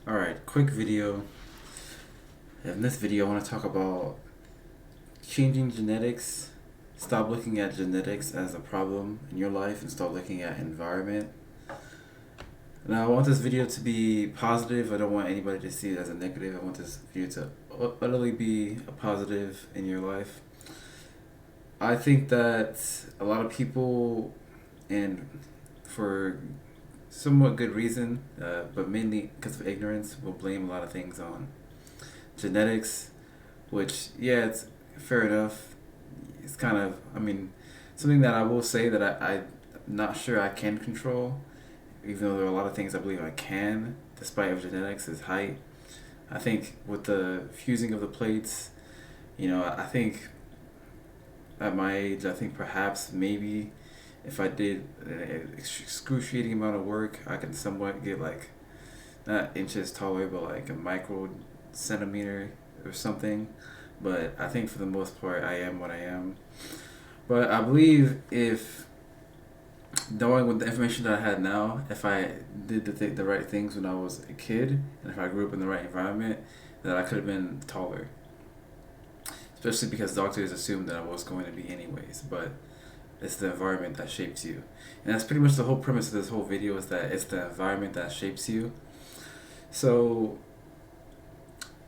Alright, quick video. In this video, I want to talk about changing genetics. Stop looking at genetics as a problem in your life and start looking at environment. Now, I want this video to be positive. I don't want anybody to see it as a negative. I want this video to utterly be a positive in your life. I think that a lot of people, and for somewhat good reason, but mainly because of ignorance, will blame a lot of things on genetics, which, yeah, it's fair enough. It's kind of, something that I will say that I'm not sure I can control, even though there are a lot of things I believe I can, despite of genetics, is height. I think with the fusing of the plates, I think at my age, I think perhaps maybe if I did an excruciating amount of work, I can somewhat get like not inches taller, but like a micro centimeter or something. But I think for the most part, I am what I am. But I believe if knowing with the information that I had now, if I did the right things when I was a kid, and if I grew up in the right environment, that I could have been taller. Especially because doctors assumed that I was going to be anyways. But it's the environment that shapes you, and that's pretty much the whole premise of this whole video, is that it's the environment that shapes you. So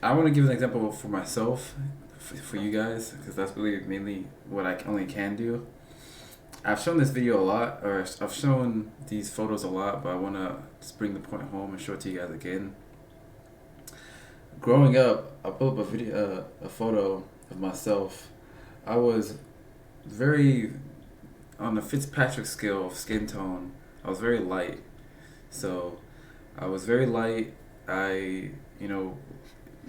I want to give an example for myself, for you guys, because that's really mainly what I only can do. I've shown this video a lot, or I've shown these photos a lot, but I want to just bring the point home and show it to you guys again. Growing up, I put up a photo of myself. I was very, on the Fitzpatrick scale of skin tone, I was very light. So I was very light.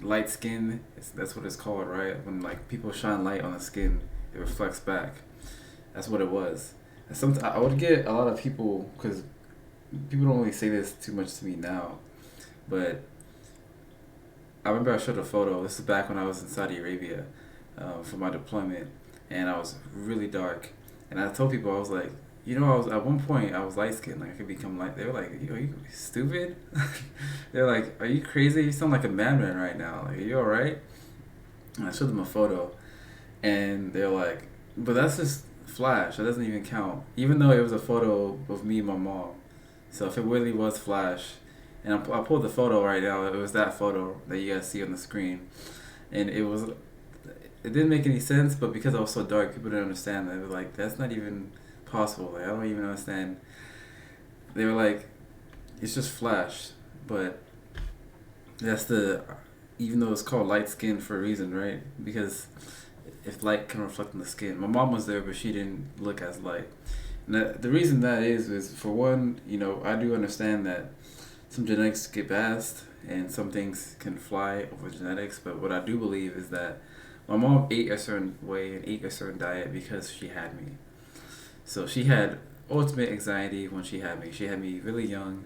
Light skin, that's what it's called, right? When like people shine light on the skin, it reflects back. That's what it was. And sometimes I would get a lot of people, because people don't really say this too much to me now, but I remember I showed a photo. This is back when I was in Saudi Arabia for my deployment, and I was really dark. And I told people, I was like, I was at one point I was light skinned, like I could become light. They were like, "Yo, are you stupid?" They're like, "Are you crazy? You sound like a madman right now. Like, are you all right?" And I showed them a photo, and they're like, "But that's just flash. That doesn't even count." Even though it was a photo of me and my mom. So if it really was flash, and I pulled the photo right now. It was that photo that you guys see on the screen, and it didn't make any sense. But because I was so dark, people didn't understand that. They were like, "That's not even possible. Like, I don't even understand." They were like, "It's just flash," but that's the even though it's called light skin for a reason, right? Because if light can reflect on the skin, my mom was there, but she didn't look as light. And the reason that is for one, I do understand that some genetics get passed and some things can fly over genetics, but what I do believe is that my mom ate a certain way and ate a certain diet because she had me. So she had ultimate anxiety when she had me. She had me really young.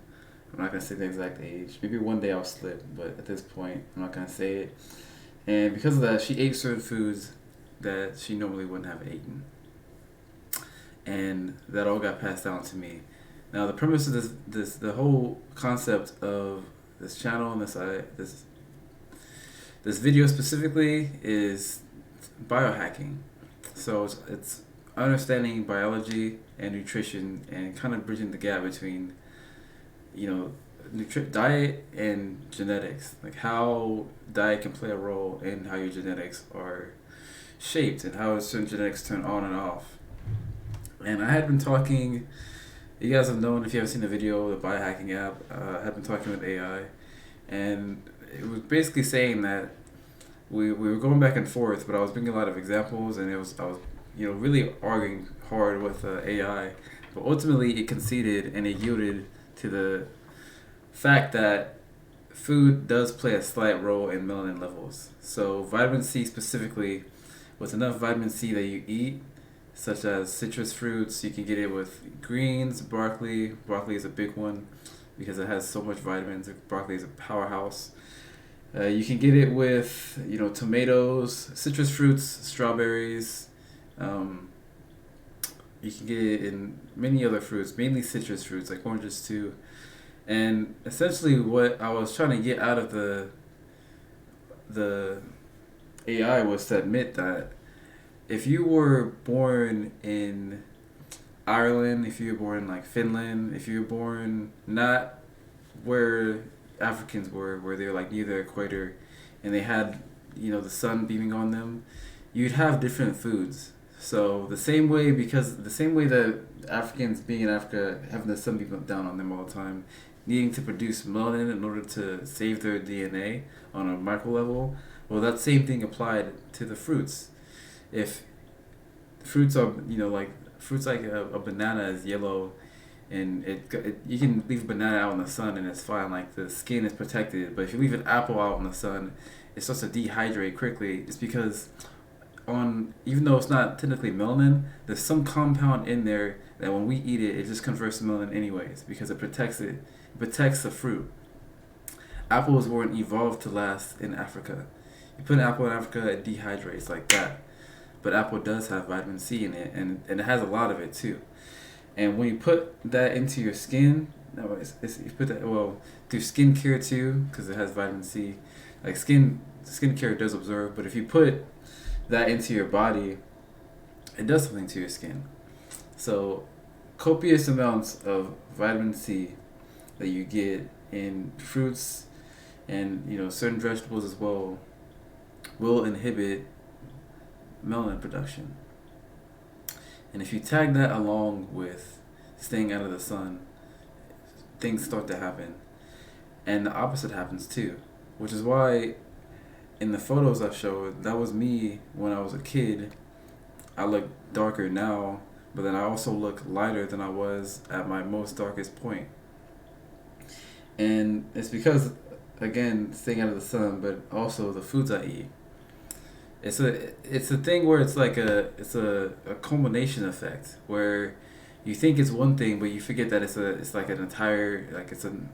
I'm not gonna say the exact age. Maybe one day I'll slip, but at this point, I'm not gonna say it. And because of that, she ate certain foods that she normally wouldn't have eaten, and that all got passed down to me. Now, the premise of the whole concept of this channel and this video specifically is biohacking. So it's understanding biology and nutrition and kind of bridging the gap between, diet and genetics. Like how diet can play a role in how your genetics are shaped and how certain genetics turn on and off. And I had been talking, you guys have known, if you haven't seen the video, the biohacking app, I had been talking with AI, and it was basically saying that we were going back and forth, but I was bringing a lot of examples, and I was really arguing hard with AI, but ultimately it conceded and it yielded to the fact that food does play a slight role in melanin levels. So vitamin C specifically, with enough vitamin C that you eat, such as citrus fruits, you can get it with greens, broccoli. Broccoli is a big one because it has so much vitamins. Broccoli is a powerhouse. You can get it with tomatoes, citrus fruits, strawberries. Um, you can get it in many other fruits, mainly citrus fruits like oranges too. And essentially, what I was trying to get out of the AI was to admit that if you were born in Ireland, if you were born in like Finland, if you were born not where Africans were, where they were like near the equator, and they had the sun beaming on them, you'd have different foods. So the same way that Africans being in Africa having the sun beam down on them all the time, needing to produce melanin in order to save their DNA on a micro level, well, that same thing applied to the fruits. If fruits are like fruits like a banana is yellow, and it you can leave a banana out in the sun and it's fine, like the skin is protected. But if you leave an apple out in the sun, it starts to dehydrate quickly. It's because on even though it's not technically melanin, there's some compound in there that when we eat it, it just converts to melanin anyways because it protects it. It protects the fruit. Apples weren't evolved to last in Africa. You put an apple in Africa, it dehydrates like that. But apple does have vitamin C in it, and it has a lot of it too. And when you put that into your skin, no, you put that through skincare too, because it has vitamin C. Like skincare does absorb, but if you put that into your body, it does something to your skin. So, copious amounts of vitamin C that you get in fruits and certain vegetables as well will inhibit melanin production. And if you tag that along with staying out of the sun, things start to happen. And the opposite happens too. Which is why in the photos I showed, that was me when I was a kid. I look darker now, but then I also look lighter than I was at my most darkest point. And it's because, again, staying out of the sun, but also the foods I eat. It's a thing where it's like a culmination effect where you think it's one thing, but you forget that it's like an entire it's an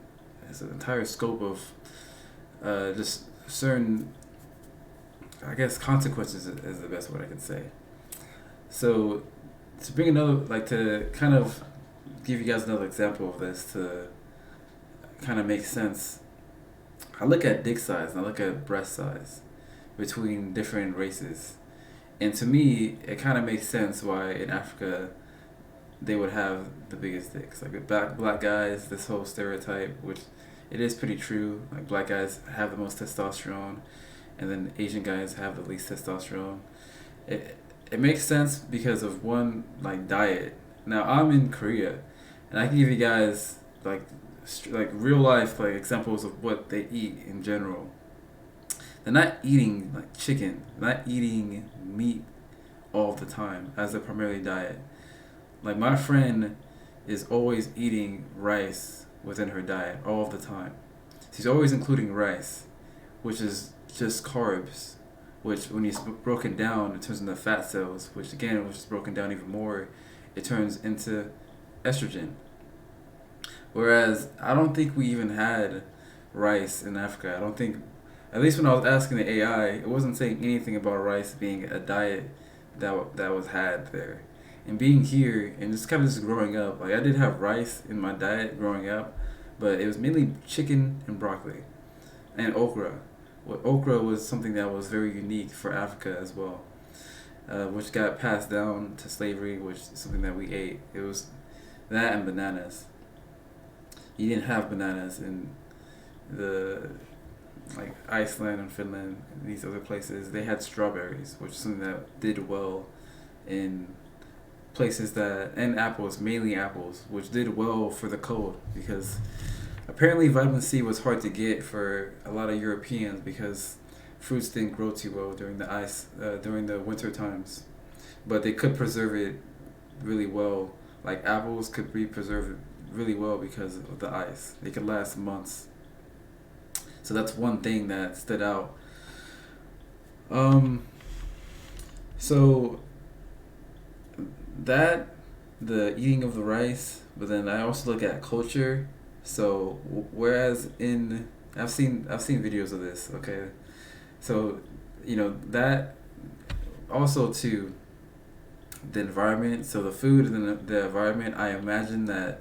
entire scope of just certain, I guess, consequences is the best word I can say. So to bring to kind of give you guys another example of this to kind of make sense, I look at dick size and I look at breast size between different races. And to me, it kind of makes sense why in Africa they would have the biggest dicks. Like black guys, this whole stereotype, which it is pretty true. Like black guys have the most testosterone, and then Asian guys have the least testosterone. It makes sense because of one, like, diet. Now I'm in Korea, and I can give you guys like real life like examples of what they eat in general. They're not eating like chicken, they're not eating meat all the time as their primary diet. Like my friend is always eating rice within her diet all the time. She's always including rice, which is just carbs, which when it's broken down, it turns into fat cells, which again, which is broken down even more, it turns into estrogen. Whereas I don't think we even had rice in Africa. I don't think, at least when I was asking the AI, it wasn't saying anything about rice being a diet that was had there. And being here and just kind of just growing up, like I did have rice in my diet growing up, but it was mainly chicken and broccoli and okra. Okra was something that was very unique for Africa as well, which got passed down to slavery, which is something that we ate. It was that and bananas. You didn't have bananas in the like Iceland and Finland and these other places. They had strawberries, which is something that did well in places and apples, mainly apples, which did well for the cold because apparently vitamin C was hard to get for a lot of Europeans because fruits didn't grow too well during the winter times, but they could preserve it really well. Like apples could be preserved really well because of the ice. They could last months. So that's one thing that stood out. So that, the eating of the rice, but then I also look at culture. So whereas I've seen videos of this, okay? So, that also too, the environment, so the food and then the environment, I imagine that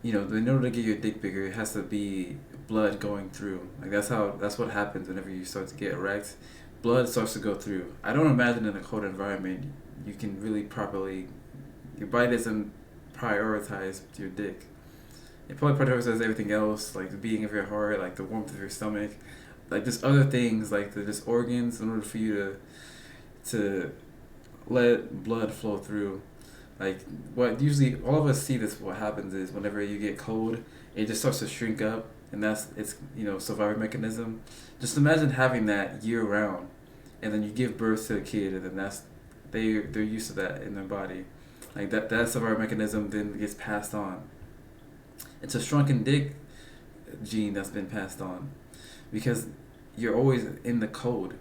in order to get your dick bigger, it has to be blood going through. Like that's what happens whenever you start to get erect. Blood starts to go through. I don't imagine in a cold environment you can really properly. Your body doesn't prioritize your dick. It probably prioritizes everything else, like the beating of your heart, like the warmth of your stomach, like just other things, like the just organs, in order for you to let blood flow through. Like what usually all of us see this. What happens is whenever you get cold, it just starts to shrink up, and it's survival mechanism. Just imagine having that year round, and then you give birth to a kid, and then they're used to that in their body, like that survival mechanism then gets passed on. It's a shrunken dick gene that's been passed on, because you're always in the cold,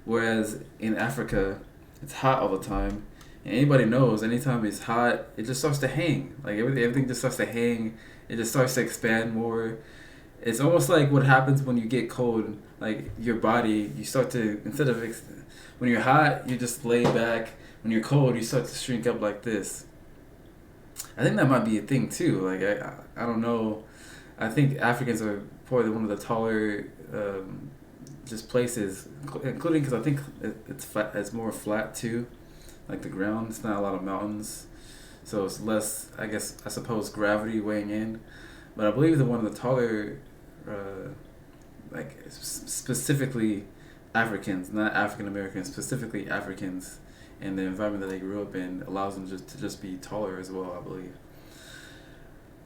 whereas in Africa, it's hot all the time. And anybody knows, anytime it's hot, it just starts to hang. Like everything just starts to hang. It just starts to expand more. It's almost like what happens when you get cold. Like your body, you start to when you're hot, you just lay back. When you're cold, you start to shrink up like this. I think that might be a thing too. Like I don't know. I think Africans are probably one of the taller just places, including because I think it's flat. It's more flat too. Like the ground, it's not a lot of mountains, so it's less, I suppose, gravity weighing in. But I believe that one of the taller, specifically Africans, not African Americans, specifically Africans, and the environment that they grew up in allows them to just be taller as well, I believe.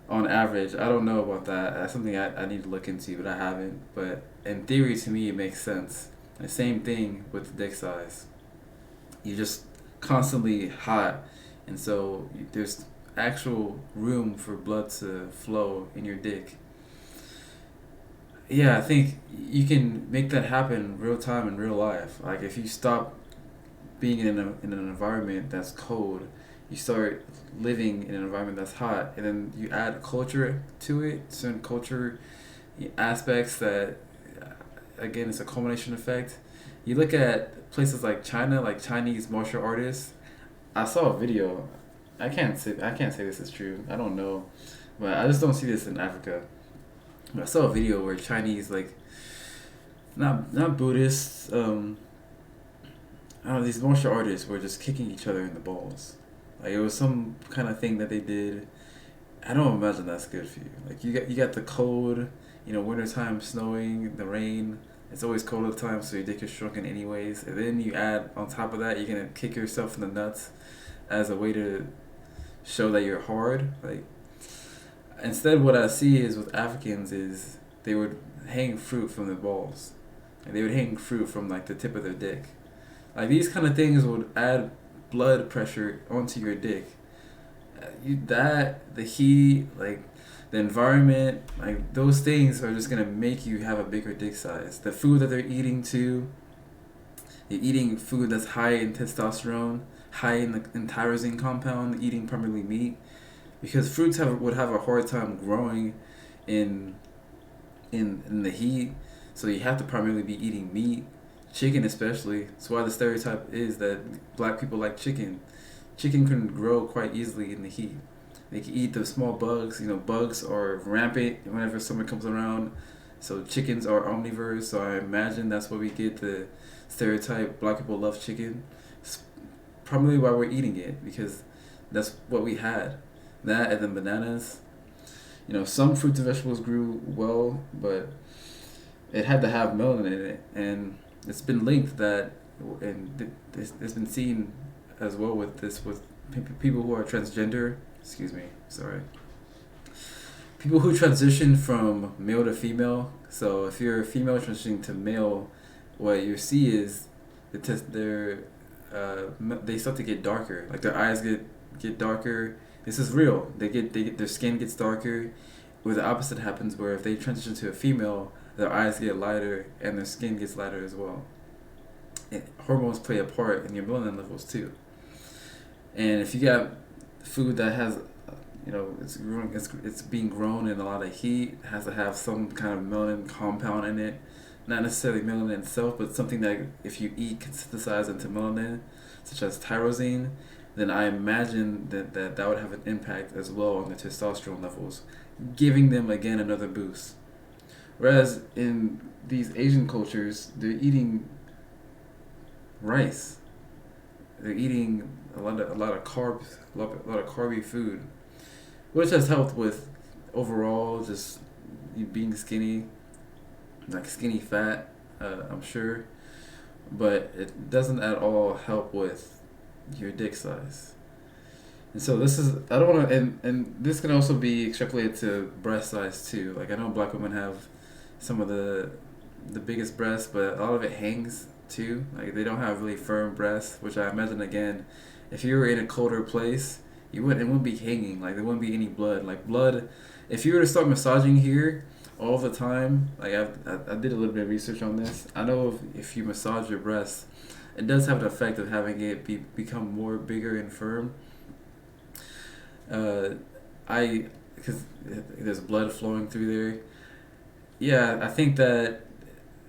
On average, I don't know about that. That's something I need to look into, but I haven't. But in theory, to me, it makes sense. The same thing with the dick size. You just constantly hot, and so there's actual room for blood to flow in your dick. Yeah, I think you can make that happen real time in real life. Like if you stop being in an environment that's cold, you start living in an environment that's hot, and then you add culture to it, certain culture aspects that, again, it's a culmination effect. You look at places like China, like Chinese martial artists. I saw a video. I can't say this is true. I don't know, but I just don't see this in Africa. But I saw a video where Chinese, like, not Buddhists. I don't know, these martial artists were just kicking each other in the balls. Like it was some kind of thing that they did. I don't imagine that's good for you. Like you got the cold, wintertime, snowing, the rain. It's always cold all the time, so your dick is shrunken anyways. And then you add on top of that, you're gonna kick yourself in the nuts as a way to show that you're hard. Like instead, what I see is with Africans is they would hang fruit from their balls, and they would hang fruit from like the tip of their dick. Like these kind of things would add blood pressure onto your dick. The heat, like the environment, like those things are just gonna make you have a bigger dick size. The food that they're eating too, you're eating food that's high in testosterone, high in tyrosine compound, eating primarily meat, because fruits would have a hard time growing in the heat, so you have to primarily be eating meat, chicken especially. That's why the stereotype is that black people like chicken. Chicken can grow quite easily in the heat. They can eat the small bugs. Bugs are rampant whenever summer comes around. So chickens are omnivores. So I imagine that's why we get the stereotype black people love chicken. It's probably why we're eating it, because that's what we had. That and then bananas. Some fruits and vegetables grew well, but it had to have melanin in it. And it's been linked that, and it's been seen as well with people who are transgender. Excuse me, sorry. People who transition from male to female. So if you're a female transitioning to male, what you see is they start to get darker. Like their eyes get darker. This is real. They get their skin gets darker. Where the opposite happens, where if they transition to a female, their eyes get lighter and their skin gets lighter as well. And hormones play a part in your melanin levels too. And if you got food that has, it's being grown in a lot of heat, it has to have some kind of melanin compound in it. Not necessarily melanin itself, but something that if you eat can synthesize into melanin, such as tyrosine, then I imagine that would have an impact as well on the testosterone levels, giving them again another boost. Whereas in these Asian cultures, they're eating rice. They're eating a lot of carbs, a lot of carby food, which has helped with overall just you being skinny, like skinny fat. I'm sure, but it doesn't at all help with your dick size. And so this is I don't want to and this can also be extrapolated to breast size too. Like I know black women have some of the biggest breasts, but a lot of it hangs too. Like they don't have really firm breasts, which I imagine again, if you were in a colder place, it wouldn't be hanging. Like there wouldn't be any blood. Like blood, if you were to start massaging here all the time, like I did a little bit of research on this. I know if you massage your breasts, it does have an effect of having it become more bigger and firm. Because there's blood flowing through there. Yeah, I think that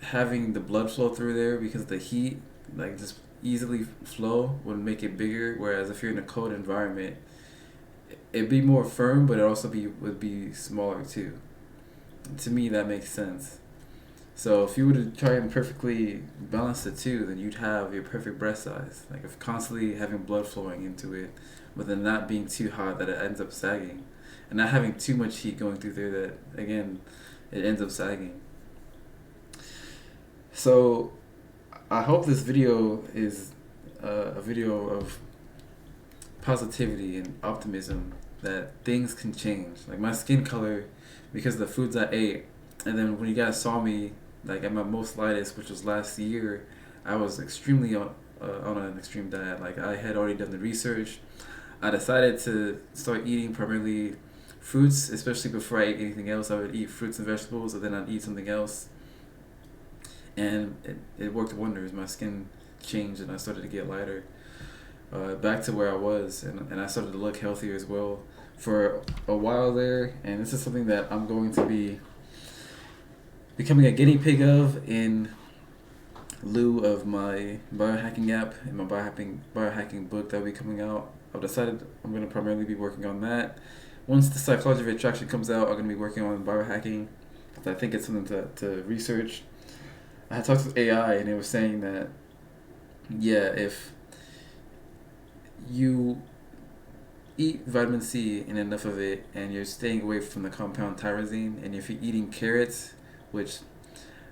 having the blood flow through there because the heat, like just easily flow, would make it bigger. Whereas if you're in a cold environment, it'd be more firm, but it also would be smaller too. To me, that makes sense. So if you were to try and perfectly balance the two, then you'd have your perfect breast size. Like if constantly having blood flowing into it, but then not being too hot that it ends up sagging, and not having too much heat going through there that again, it ends up sagging. So I hope this video is a video of positivity and optimism that things can change. Like my skin color, because of the foods I ate, and then when you guys saw me like at my most lightest, which was last year, I was extremely on an extreme diet. Like I had already done the research. I decided to start eating primarily fruits, especially before I ate anything else. I would eat fruits and vegetables, and then I'd eat something else. And it worked wonders. My skin changed, and I started to get lighter, back to where I was, and I started to look healthier as well for a while there. And this is something that I'm going to be becoming a guinea pig of in lieu of my biohacking app and my biohacking book that will be coming out. I've decided I'm going to primarily be working on that. Once the psychology of attraction comes out, I'm going to be working on biohacking. I think it's something to research. I had talked with AI, and it was saying that, yeah, if you eat vitamin C and enough of it, and you're staying away from the compound tyrosine, and if you're eating carrots, which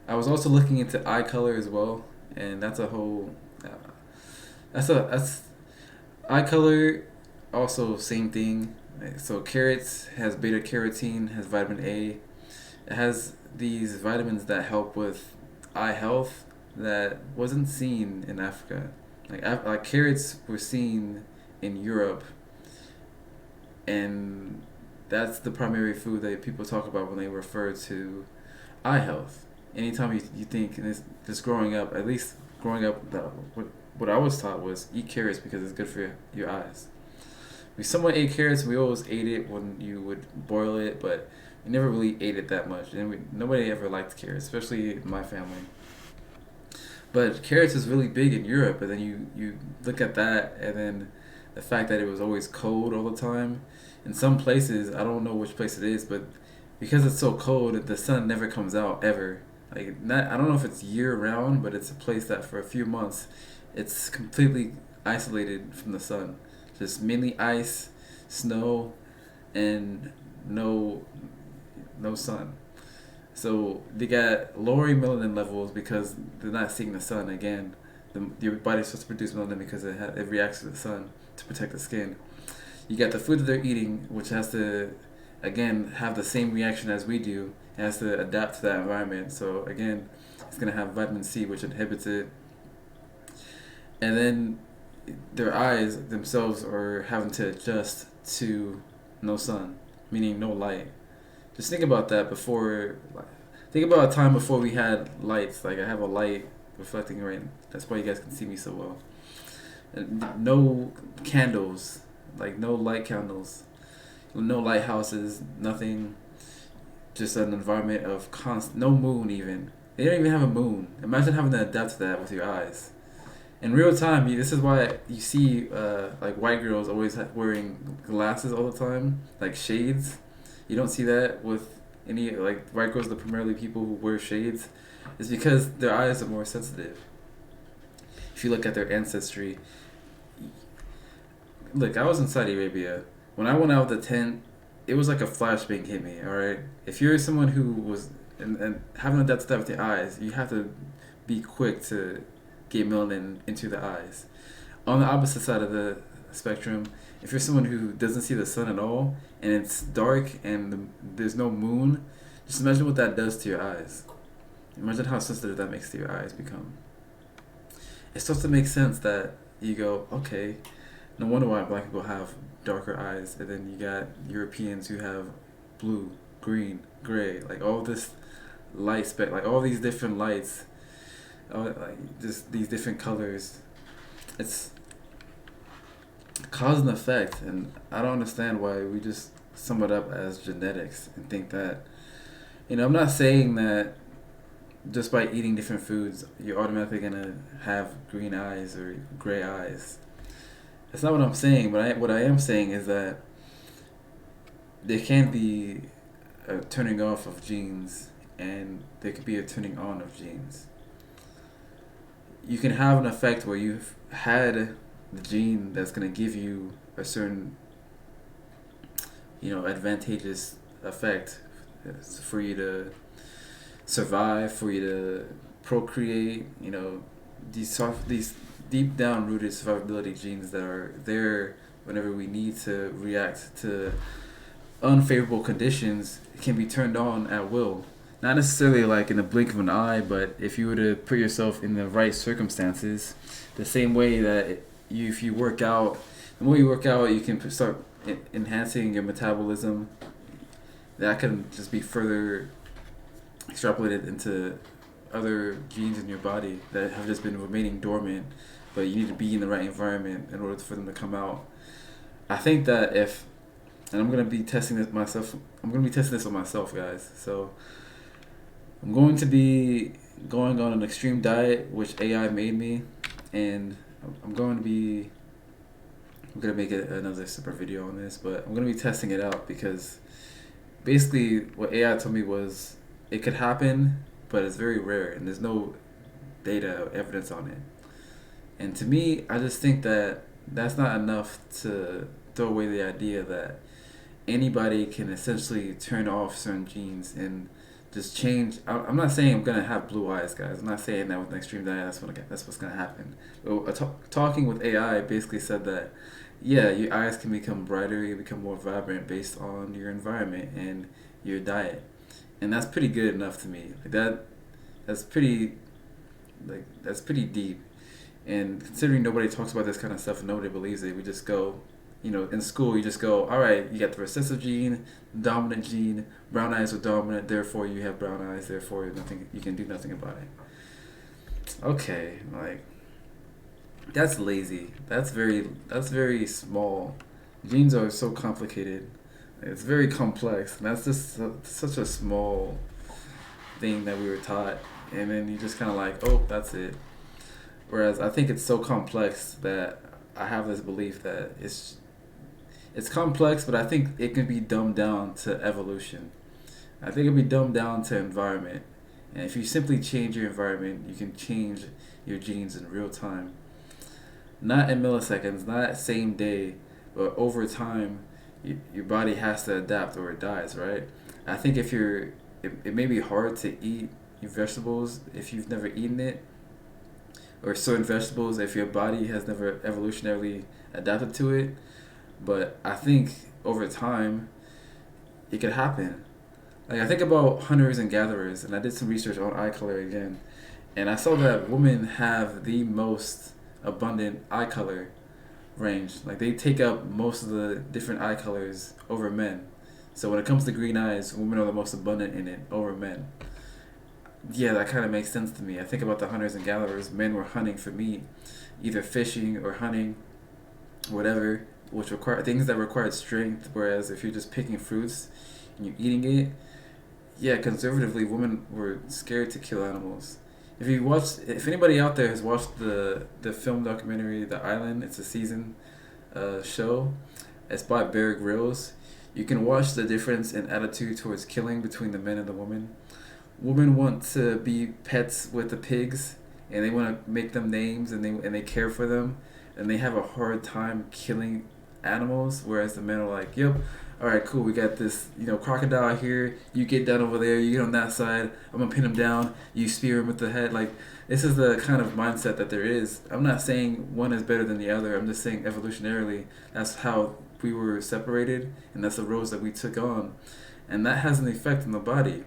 I was also looking into eye color as well, and that's a whole, that's eye color, also same thing. So carrots has beta carotene, has vitamin A. It has these vitamins that help with eye health that wasn't seen in Africa. Like carrots were seen in Europe, and that's the primary food that people talk about when they refer to eye health. Anytime you think, and it's just growing up, at least growing up, what I was taught was eat carrots because it's good for your eyes. We somewhat ate carrots. We always ate it when you would boil it, but we never really ate it that much. And nobody ever liked carrots, especially my family. But carrots is really big in Europe, and then you look at that, and then the fact that it was always cold all the time. In some places, I don't know which place it is, but because it's so cold, the sun never comes out ever. Like I don't know if it's year round, but it's a place that for a few months, it's completely isolated from the sun. Just mainly ice, snow, and no sun. So they got lowering melanin levels because they're not seeing the sun. Again, your body's supposed to produce melanin because it reacts to the sun to protect the skin. You got the food that they're eating, which has to, again, have the same reaction as we do. It has to adapt to that environment. So again, it's going to have vitamin C, which inhibits it. And then their eyes themselves are having to adjust to no sun, meaning no light. Just think about that think about a time before we had lights. Like I have a light reflecting right. That's why you guys can see me so well. And no candles, like no light candles, no lighthouses, nothing. Just an environment of no moon even. They don't even have a moon. Imagine having to adapt to that with your eyes. In real time, this is why you see like white girls always wearing glasses all the time, like shades. You don't see that with any like white girls. The primarily people who wear shades, is because their eyes are more sensitive. If you look at their ancestry, look, I was in Saudi Arabia. When I went out of the tent, it was like a flashbang hit me. All right, if you're someone who was and having that stuff with your eyes, you have to be quick to get melanin into the eyes. On the opposite side of the spectrum, if you're someone who doesn't see the sun at all and it's dark and there's no moon, just imagine what that does to your eyes. Imagine how sensitive that makes to your eyes become. It starts to make sense that you go, okay, no wonder why black people have darker eyes, and then you got Europeans who have blue, green, gray, like all this light spec, like all these different lights, like just these different colors. It's cause and effect, and I don't understand why we just sum it up as genetics and think that, I'm not saying that just by eating different foods you're automatically gonna have green eyes or gray eyes. That's not what I'm saying, but what I am saying is that there can be a turning off of genes and there could be a turning on of genes. You can have an effect where you've had the gene that's going to give you a certain, advantageous effect for you to survive, for you to procreate, these deep down rooted survivability genes that are there whenever we need to react to unfavorable conditions can be turned on at will. Not necessarily like in the blink of an eye, but if you were to put yourself in the right circumstances, the same way that if you work out, the more you work out, you can start enhancing your metabolism. That can just be further extrapolated into other genes in your body that have just been remaining dormant, but you need to be in the right environment in order for them to come out. I think that and I'm gonna be testing this myself. I'm gonna be testing this on myself, guys. So I'm going to be going on an extreme diet, which AI made me, and I'm going to be. I'm gonna make another separate video on this, but I'm gonna be testing it out because basically what AI told me was it could happen, but it's very rare, and there's no data or evidence on it. And to me, I just think that that's not enough to throw away the idea that anybody can essentially turn off certain genes and just change. I'm not saying I'm gonna have blue eyes, guys. I'm not saying that with an extreme diet that's what's gonna happen. But talking with AI basically said that, yeah, your eyes can become brighter, you become more vibrant based on your environment and your diet, and that's pretty good enough to me. That's pretty deep. And considering nobody talks about this kind of stuff and nobody believes it, we just go, in school you just go, all right, you got the recessive gene, dominant gene, brown eyes are dominant, therefore you have brown eyes, therefore you can do nothing about it. Okay, like, that's lazy. That's very small. Genes are so complicated. It's very complex. And that's just such a small thing that we were taught, and then you just kind of like, oh, that's it. Whereas I think it's so complex that I have this belief that it's complex, but I think it can be dumbed down to evolution. I think it can be dumbed down to environment. And if you simply change your environment, you can change your genes in real time. Not in milliseconds, not same day, but over time, your body has to adapt or it dies, right? I think it may be hard to eat your vegetables if you've never eaten it, or certain vegetables if your body has never evolutionarily adapted to it. But I think over time, it could happen. Like, I think about hunters and gatherers, and I did some research on eye color again, and I saw that women have the most abundant eye color range. Like, they take up most of the different eye colors over men. So when it comes to green eyes, women are the most abundant in it over men. Yeah, that kind of makes sense to me. I think about the hunters and gatherers. Men were hunting for meat, either fishing or hunting, whatever, which require things that required strength. Whereas if you're just picking fruits and you're eating it, yeah, conservatively, women were scared to kill animals. if anybody out there has watched the film documentary The Island, it's a season show. It's by Bear Grylls. You can watch the difference in attitude towards killing between the men and the women. Women want to be pets with the pigs, and they want to make them names, and they care for them, and they have a hard time killing animals. Whereas the men are like, "Yep, all right, cool. We got this, crocodile here. You get down over there. You get on that side. I'm gonna pin him down. You spear him with the head." Like, this is the kind of mindset that there is. I'm not saying one is better than the other. I'm just saying evolutionarily, that's how we were separated, and that's the roles that we took on, and that has an effect on the body.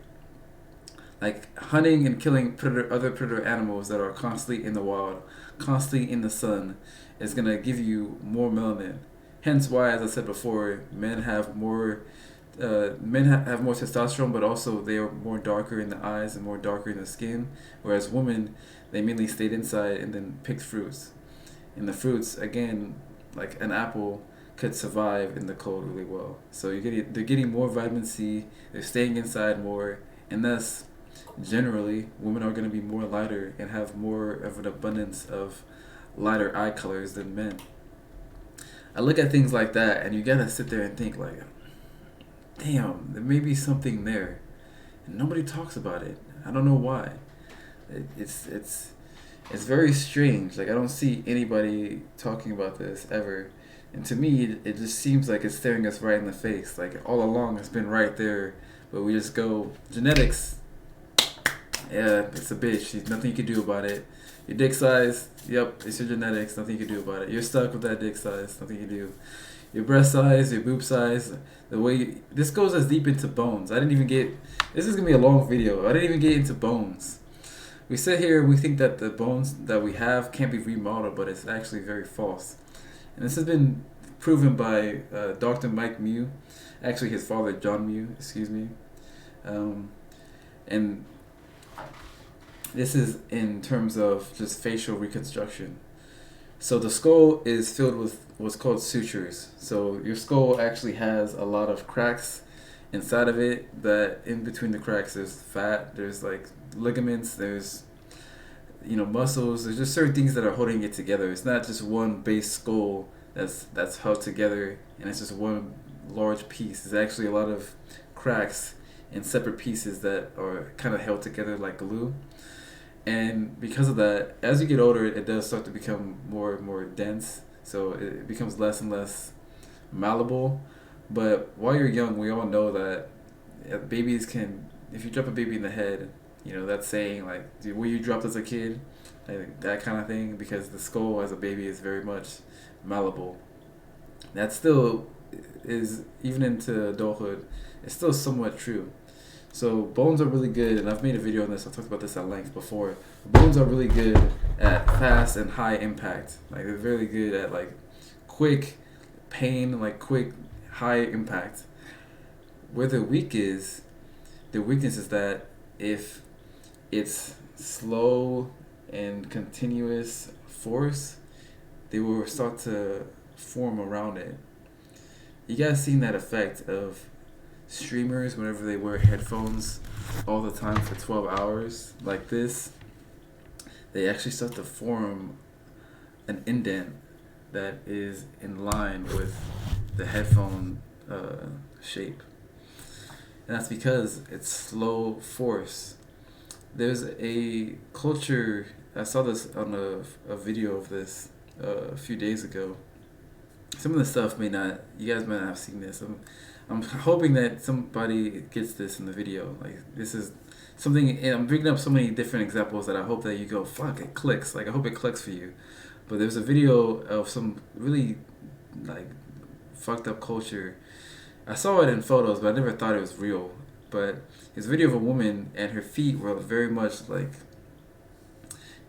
Like hunting and killing other predator animals that are constantly in the wild, constantly in the sun, is gonna give you more melanin. Hence why, as I said before, men have more have more testosterone, but also they are more darker in the eyes and more darker in the skin. Whereas women, they mainly stayed inside and then picked fruits. And the fruits, again, like an apple, could survive in the cold really well. So they're getting more vitamin C. They're staying inside more, and thus, generally, women are going to be more lighter and have more of an abundance of lighter eye colors than men. I look at things like that, and you gotta sit there and think like, damn, there may be something there, and nobody talks about it. I don't know why. It's very strange. Like, I don't see anybody talking about this ever, and to me, it just seems like it's staring us right in the face. Like, all along, it's been right there, but we just go genetics. Yeah, it's a bitch. There's nothing you can do about it. Your dick size, yep, it's your genetics. Nothing you can do about it. You're stuck with that dick size. Nothing you can do. Your breast size, your boob size, this goes as deep into bones. I didn't even get. This is gonna be a long video. I didn't even get into bones. We sit here and we think that the bones that we have can't be remodeled, but it's actually very false. And this has been proven by Dr. Mike Mew, actually his father John Mew, excuse me, and this is in terms of just facial reconstruction. So the skull is filled with what's called sutures. So your skull actually has a lot of cracks inside of it, that in between the cracks there's fat, there's like ligaments, there's muscles, there's just certain things that are holding it together. It's not just one base skull that's held together and it's just one large piece. There's actually a lot of cracks and separate pieces that are kind of held together like glue. And because of that, as you get older, it does start to become more and more dense. So it becomes less and less malleable. But while you're young, we all know that babies can, if you drop a baby in the head, that's saying like, were you dropped as a kid? Like, that kind of thing, because the skull as a baby is very much malleable. That still is, even into adulthood, it's still somewhat true. So bones are really good, and I've made a video on this. I talked about this at length before. Bones are really good at fast and high impact. Like, they're really good at like quick pain, like quick high impact. Where their weakness is that if it's slow and continuous force, they will start to form around it. You guys seen that effect of streamers whenever they wear headphones all the time for 12 hours like this? They actually start to form an indent that is in line with the headphone shape, and that's because it's slow force. There's a culture, I saw this on a video of this a few days ago. Some of the stuff you guys may not have seen this. I'm hoping that somebody gets this in the video. Like, this is something, and I'm bringing up so many different examples that I hope that you go, fuck, it clicks. Like, I hope it clicks for you. But there's a video of some really like fucked up culture. I saw it in photos, but I never thought it was real. But it's a video of a woman, and her feet were very much like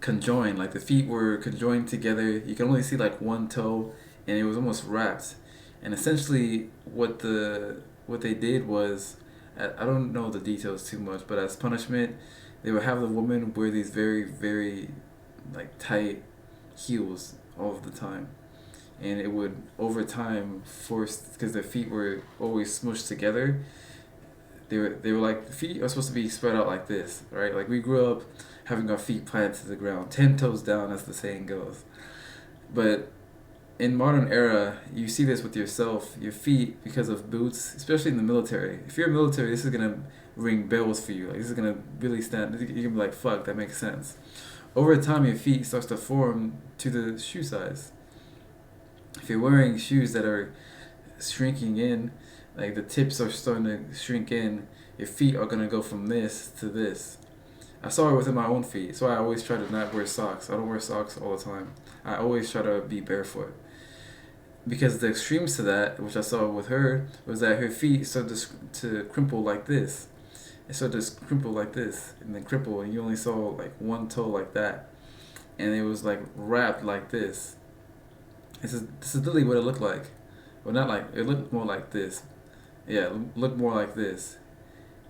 conjoined. Like, the feet were conjoined together. You can only see like one toe, and it was almost wrapped. And essentially, what they did was, I don't know the details too much, but as punishment, they would have the woman wear these very, very like tight heels all of the time, and it would over time force, because their feet were always smushed together, they were like, feet are supposed to be spread out like this, right? Like we grew up having our feet planted to the ground, 10 toes down, as the saying goes. But in modern era, you see this with yourself. Your feet, because of boots, especially in the military. If you're military, this is gonna ring bells for you. Like this is gonna really stand. You're gonna be like, "Fuck, that makes sense." Over time, your feet starts to form to the shoe size. If you're wearing shoes that are shrinking in, like the tips are starting to shrink in, your feet are gonna go from this to this. I saw it within my own feet, so I always try to not wear socks. I don't wear socks all the time. I always try to be barefoot. Because the extremes to that, which I saw with her, was that her feet started to crimple like this. It started to crimple like this, and then cripple, and you only saw like one toe like that. And it was like wrapped like this. This is literally what it looked like. Well, not like, it looked more like this. Yeah, it looked more like this.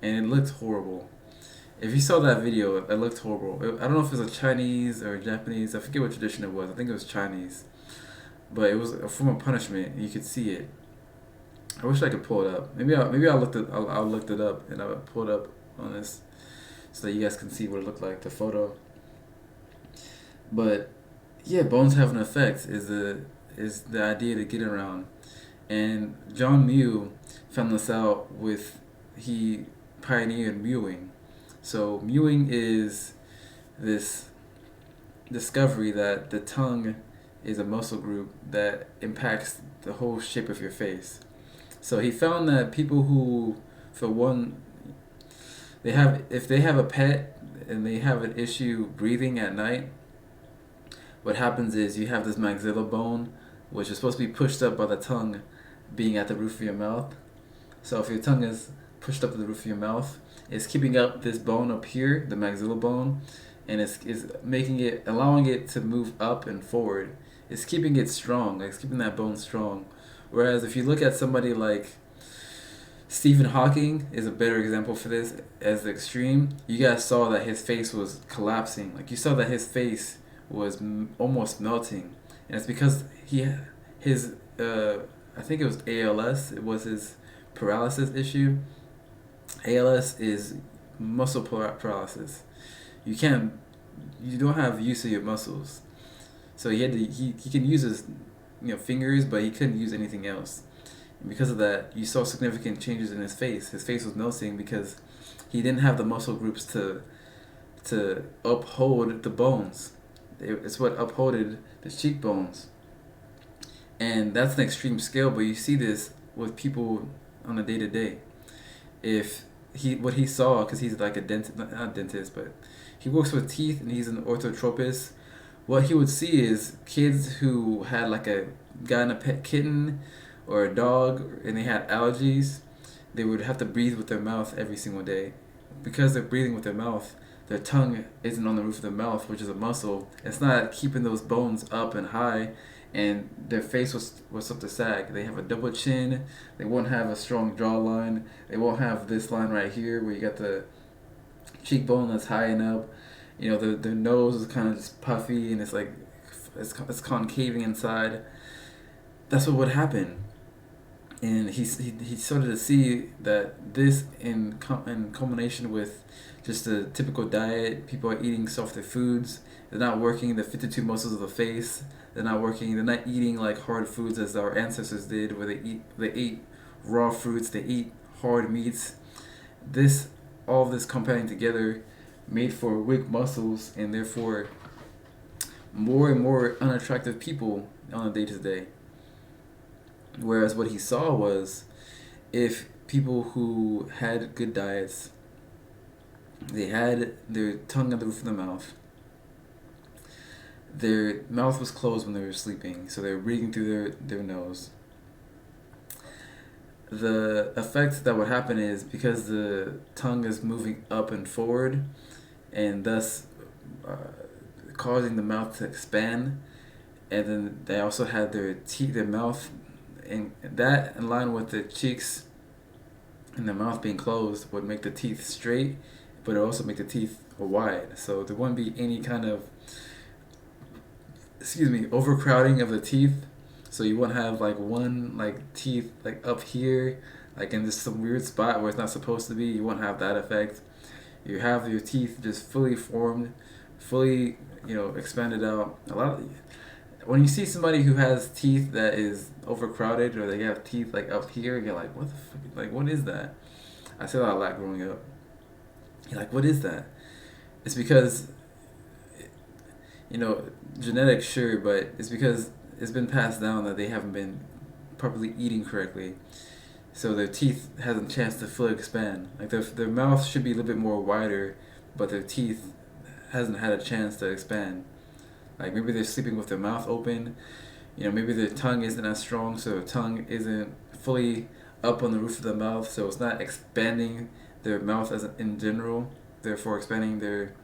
And it looked horrible. If you saw that video, it looked horrible. I don't know if it was a Chinese or a Japanese. I forget what tradition it was. I think it was Chinese. But it was a form of punishment. You could see it. I wish I could pull it up. Maybe I'll look it up and I'll pull it up on this so that you guys can see what it looked like, the photo. But yeah, bones have an effect is the idea to get around. And John Mew found this out he pioneered mewing. So mewing is this discovery that the tongue is a muscle group that impacts the whole shape of your face. So he found that people who, for one, if they have a pet and they have an issue breathing at night, what happens is you have this maxilla bone, which is supposed to be pushed up by the tongue being at the roof of your mouth. So if your tongue is pushed up to the roof of your mouth, it's keeping up this bone up here, the maxilla bone, and it's allowing it to move up and forward. It's keeping it strong, like it's keeping that bone strong. Whereas if you look at somebody like Stephen Hawking is a better example for this as the extreme. You guys saw that his face was collapsing. Like you saw that his face was almost melting, and it's because his I think it was ALS. It was his paralysis issue. ALS is muscle paralysis. You don't have use of your muscles. So he can use his fingers, but he couldn't use anything else. And because of that, you saw significant changes in his face. His face was melting because he didn't have the muscle groups to uphold the bones. It's what upholded the cheekbones. And that's an extreme scale, but you see this with people on a day-to-day. What he saw, because he's like a dentist, not a dentist, but he works with teeth and he's an orthotropist. What he would see is kids who had gotten a pet kitten or a dog and they had allergies, they would have to breathe with their mouth every single day. Because they're breathing with their mouth, their tongue isn't on the roof of their mouth, which is a muscle. It's not keeping those bones up and high, and their face was up to sag. They have a double chin. They won't have a strong jawline. They won't have this line right here where you got the cheekbone that's high and up. Their nose is kind of just puffy and it's like it's concaving inside. That's what would happen. And he started to see that this in combination with just the typical diet, people are eating softer foods. They're not working the 52 muscles of the face. They're not working. They're not eating like hard foods as our ancestors did, where they ate raw fruits. They eat hard meats. All of this compounding together made for weak muscles and therefore more and more unattractive people on a day-to-day. Whereas what he saw was, if people who had good diets, they had their tongue on the roof of the mouth, their mouth was closed when they were sleeping, so they were breathing through their nose. The effect that would happen is, because the tongue is moving up and forward, and thus causing the mouth to expand, and then they also had their mouth, and that in line with the cheeks and the mouth being closed would make the teeth straight, but it also make the teeth wide. So there wouldn't be any kind of overcrowding of the teeth. So you wouldn't have one teeth up here like in just some weird spot where it's not supposed to be, you won't have that effect. You have your teeth just fully formed, fully, expanded out. When you see somebody who has teeth that is overcrowded, or they have teeth like up here, you're like, what the fuck? Like, what is that? I said that a lot growing up. You're like, what is that? It's because, you know, genetics, sure, but it's because it's been passed down that they haven't been properly eating correctly. So their teeth hasn't a chance to fully expand. Like their mouth should be a little bit more wider, but their teeth hasn't had a chance to expand. Like maybe they're sleeping with their mouth open. Maybe their tongue isn't as strong, so their tongue isn't fully up on the roof of the mouth, so it's not expanding their mouth as in general. Therefore, expanding their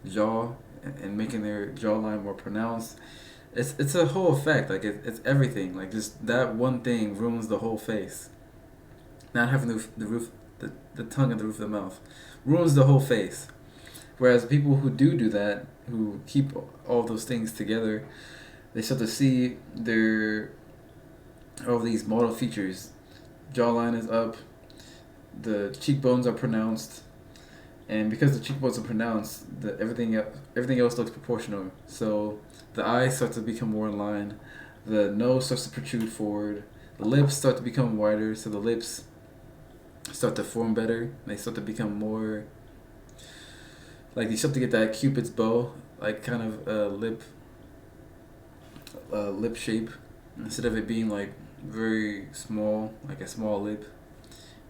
jaw and making their jawline more pronounced. It's a whole effect. Like it's everything. Like just that one thing ruins the whole face. Not having the tongue at the roof of the mouth ruins the whole face. Whereas people who do that, who keep all those things together, they start to see all these model features. Jawline is up, the cheekbones are pronounced, and because the cheekbones are pronounced, everything else looks proportional. So the eyes start to become more in line, the nose starts to protrude forward, the lips start to become wider, so the lips start to form better. They start to become more like you start to get that Cupid's bow, like kind of lip shape, instead of it being like very small, like a small lip.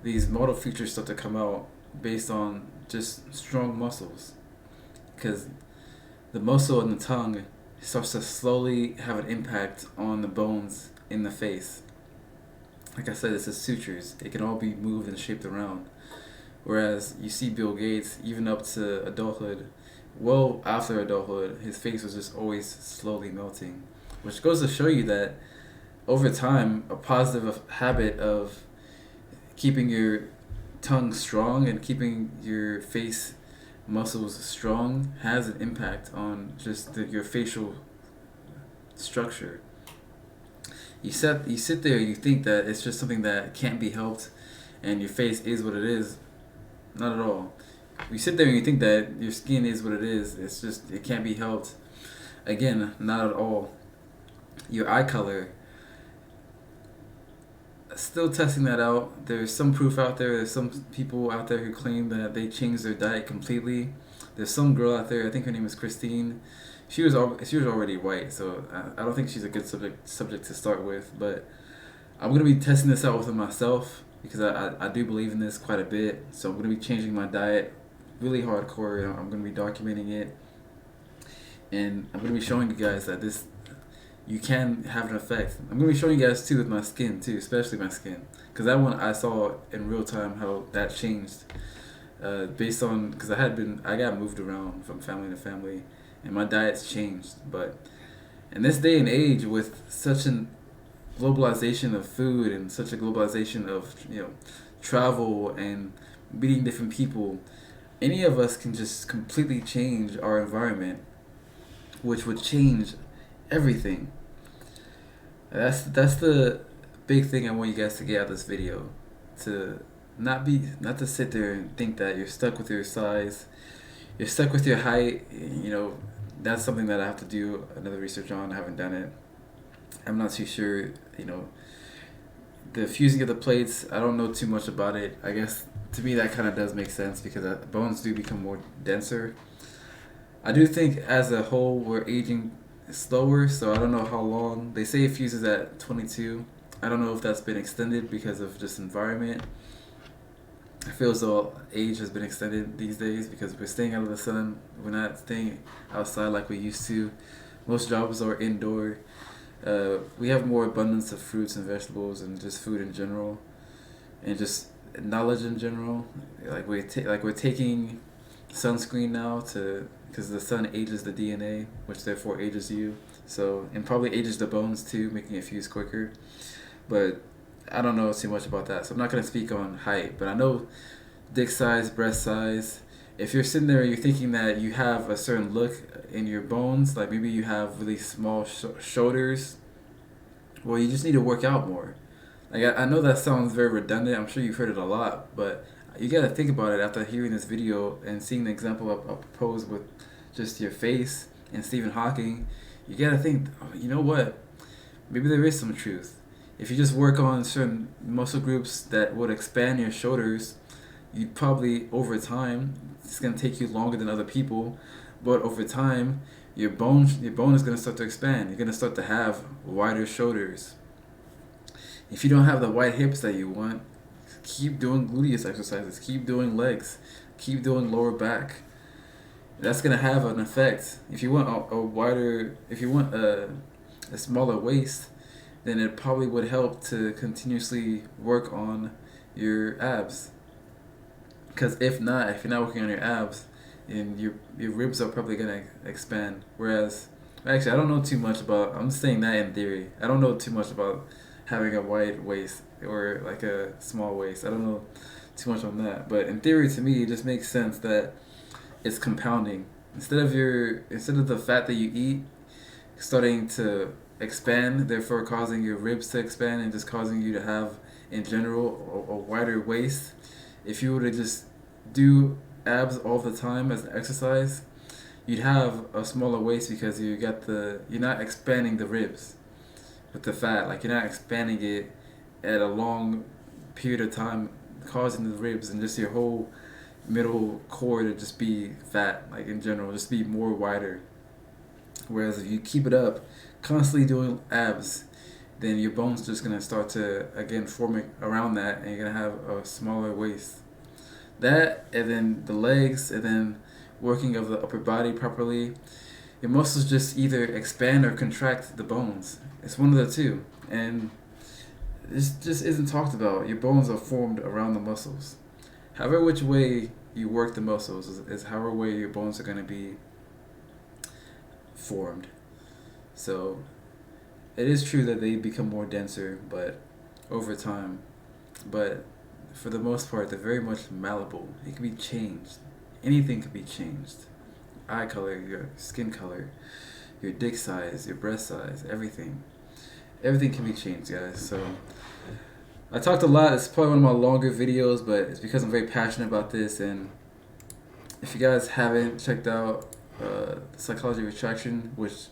These model features start to come out based on just strong muscles, because the muscle in the tongue starts to slowly have an impact on the bones in the face. Like I said, it's the sutures. It can all be moved and shaped around. Whereas you see Bill Gates, even up to adulthood, well after adulthood, his face was just always slowly melting. Which goes to show you that over time, a positive habit of keeping your tongue strong and keeping your face muscles strong has an impact on just your facial structure. You sit there, you think that it's just something that can't be helped, and your face is what it is. Not at all. You sit there and you think that your skin is what it is. It's just, it can't be helped. Again, not at all. Your eye color, still testing that out. There's some proof out there. There's some people out there who claim that they changed their diet completely. There's some girl out there, I think her name is Christine. She was already white, so I don't think she's a good subject to start with. But I'm gonna be testing this out with myself, because I do believe in this quite a bit. So I'm gonna be changing my diet really hardcore. I'm gonna be documenting it, and I'm gonna be showing you guys that you can have an effect. I'm gonna be showing you guys too with my skin too, especially my skin, because that one I saw in real time how that changed, based on, because I got moved around from family to family, and my diet's changed. But in this day and age, with such an globalization of food and such a globalization of travel and meeting different people, any of us can just completely change our environment, which would change everything. That's the big thing I want you guys to get out of this video. To not to sit there and think that you're stuck with your size, you're stuck with your height. That's something that I have to do another research on. I haven't done it. I'm not too sure. The fusing of the plates, I don't know too much about it. I guess to me that kind of does make sense, because bones do become more denser. I do think as a whole we're aging slower, so I don't know how long. They say it fuses at 22. I don't know if that's been extended because of just environment. I feel as though age has been extended these days because we're staying out of the sun. We're not staying outside like we used to. Most jobs are indoor. We have more abundance of fruits and vegetables and just food in general, and just knowledge in general. Like we're taking sunscreen now because the sun ages the DNA, which therefore ages you. So, and probably ages the bones too, making it fuse quicker. But I don't know too much about that, so I'm not gonna speak on height. But I know dick size, breast size. If you're sitting there and you're thinking that you have a certain look in your bones, like maybe you have really small shoulders, well, you just need to work out more. Like I know that sounds very redundant. I'm sure you've heard it a lot, but you gotta think about it after hearing this video and seeing the example I proposed with just your face and Stephen Hawking. You gotta think, oh, you know what? Maybe there is some truth. If you just work on certain muscle groups that would expand your shoulders, you'd probably over time, it's gonna take you longer than other people, but over time, your bone is gonna start to expand. You're gonna start to have wider shoulders. If you don't have the wide hips that you want, keep doing gluteus exercises, keep doing legs, keep doing lower back. That's gonna have an effect. If you want a wider, if you want a smaller waist, then it probably would help to continuously work on your abs. Because if not, if you're not working on your abs, and your ribs are probably gonna expand. Whereas, actually, I don't know too much about. I'm saying that in theory. I don't know too much about having a wide waist or like a small waist. I don't know too much on that. But in theory, to me, it just makes sense that it's compounding. Instead of the fat that you eat starting to expand, therefore causing your ribs to expand and just causing you to have in general a wider waist. If you were to just do abs all the time as an exercise, you'd have a smaller waist because you're not expanding the ribs with the fat. Like you're not expanding it at a long period of time, causing the ribs and just your whole middle core to just be fat, like in general, just be more wider. Whereas if you keep it up, constantly doing abs, then your bones just gonna start to again forming around that, and you're gonna have a smaller waist. That, and then the legs, and then working of the upper body properly. Your muscles just either expand or contract the bones. It's one of the two, and this just isn't talked about. Your bones are formed around the muscles. However which way you work the muscles is however way your bones are gonna be formed. So it is true that they become more denser, but over time. But for the most part, they're very much malleable. It can be changed. Anything can be changed. Eye color, your skin color, your dick size, your breast size, everything. Everything can be changed, guys. So I talked a lot. It's probably one of my longer videos, but it's because I'm very passionate about this. And if you guys haven't checked out Psychology of Attraction, which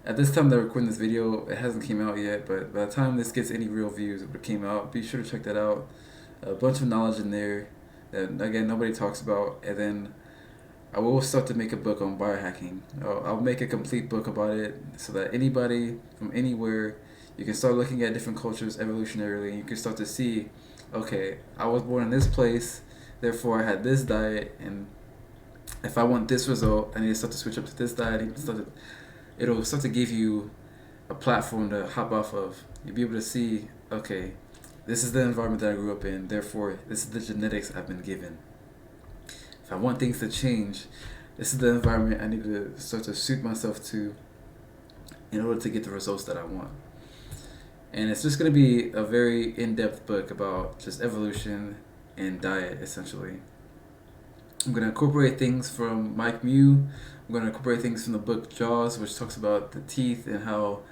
at this time that I'm recording this video, it hasn't came out yet, but by the time this gets any real views, it came out. Be sure to check that out. A bunch of knowledge in there that, again, nobody talks about. And then I will start to make a book on biohacking. I'll make a complete book about it so that anybody from anywhere, you can start looking at different cultures evolutionarily, and you can start to see, okay, I was born in this place, therefore I had this diet, and if I want this result, I need to start to switch up to this diet. It'll start to give you a platform to hop off of. You'll be able to see, okay, this is the environment that I grew up in, therefore this is the genetics I've been given. If I want things to change, this is the environment I need to start to suit myself to in order to get the results that I want. And it's just going to be a very in-depth book about just evolution and diet, essentially. I'm going to incorporate things from Mike Mew. I'm going to incorporate things from the book Jaws, which talks about the teeth and how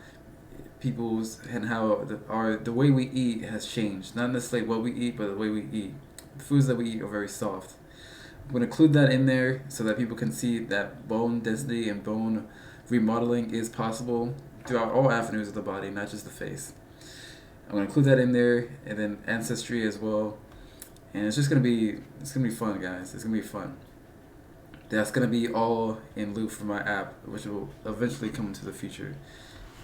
the way we eat has changed. Not necessarily what we eat, but the way we eat. The foods that we eat are very soft. I'm going to include that in there so that people can see that bone density and bone remodeling is possible throughout all avenues of the body, not just the face. I'm going to include that in there, and then ancestry as well. And it's gonna be fun, guys. It's gonna be fun. That's gonna be all in loop for my app, which will eventually come into the future.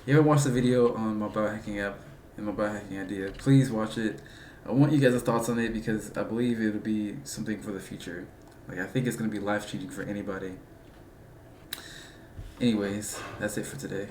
If you haven't watched the video on my biohacking app and my biohacking idea, please watch it. I want you guys' thoughts on it because I believe it'll be something for the future. Like I think it's gonna be life changing for anybody. Anyways, that's it for today.